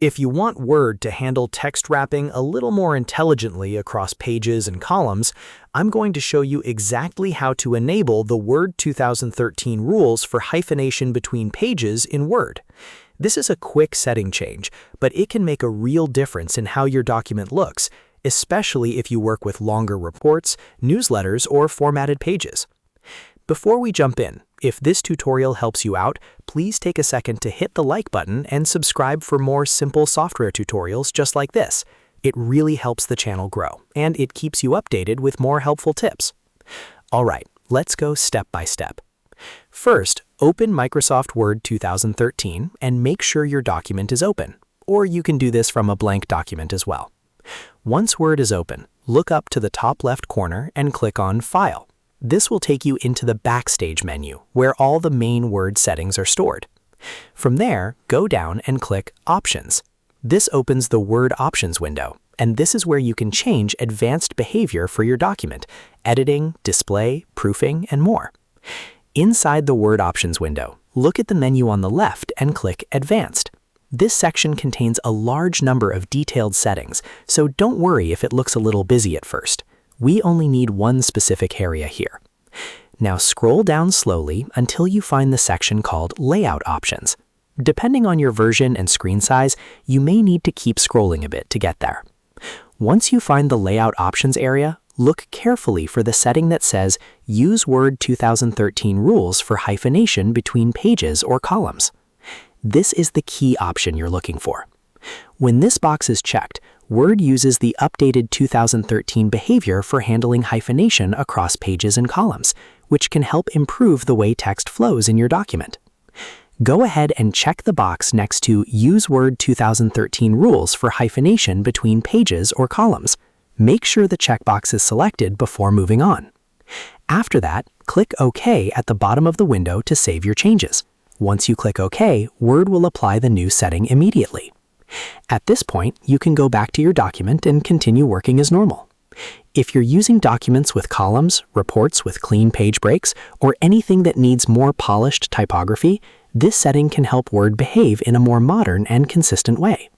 If you want Word to handle text wrapping a little more intelligently across pages and columns, I'm going to show you exactly how to enable the Word 2013 rules for hyphenation between pages in Word. This is a quick setting change, but it can make a real difference in how your document looks, especially if you work with longer reports, newsletters, or formatted pages. Before we jump in, if this tutorial helps you out, please take a second to hit the like button and subscribe for more simple software tutorials just like this. It really helps the channel grow, and it keeps you updated with more helpful tips. All right, let's go step by step. First, open Microsoft Word 2013 and make sure your document is open, or you can do this from a blank document as well. Once Word is open, look up to the top left corner and click on File. This will take you into the Backstage menu, where all the main Word settings are stored. From there, go down and click Options. This opens the Word Options window, and this is where you can change advanced behavior for your document, editing, display, proofing, and more. Inside the Word Options window, look at the menu on the left and click Advanced. This section contains a large number of detailed settings, so don't worry if it looks a little busy at first. We only need one specific area here. Now scroll down slowly until you find the section called Layout Options. Depending on your version and screen size, you may need to keep scrolling a bit to get there. Once you find the Layout Options area, look carefully for the setting that says Use Word 2013 Rules for Hyphenation Between Pages or Columns. This is the key option you're looking for. When this box is checked, Word uses the updated 2013 behavior for handling hyphenation across pages and columns, which can help improve the way text flows in your document. Go ahead and check the box next to Use Word 2013 Rules for Hyphenation Between Pages or Columns. Make sure the checkbox is selected before moving on. After that, click OK at the bottom of the window to save your changes. Once you click OK, Word will apply the new setting immediately. At this point, you can go back to your document and continue working as normal. If you're using documents with columns, reports with clean page breaks, or anything that needs more polished typography, this setting can help Word behave in a more modern and consistent way.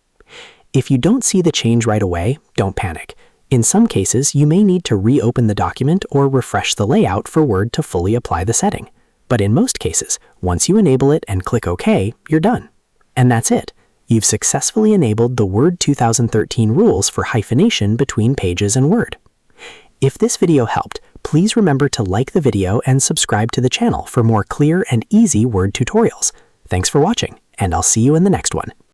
If you don't see the change right away, don't panic. In some cases, you may need to reopen the document or refresh the layout for Word to fully apply the setting. But in most cases, once you enable it and click OK, you're done. And that's it. You've successfully enabled the Word 2013 rules for hyphenation between pages and Word. If this video helped, please remember to like the video and subscribe to the channel for more clear and easy Word tutorials. Thanks for watching, and I'll see you in the next one.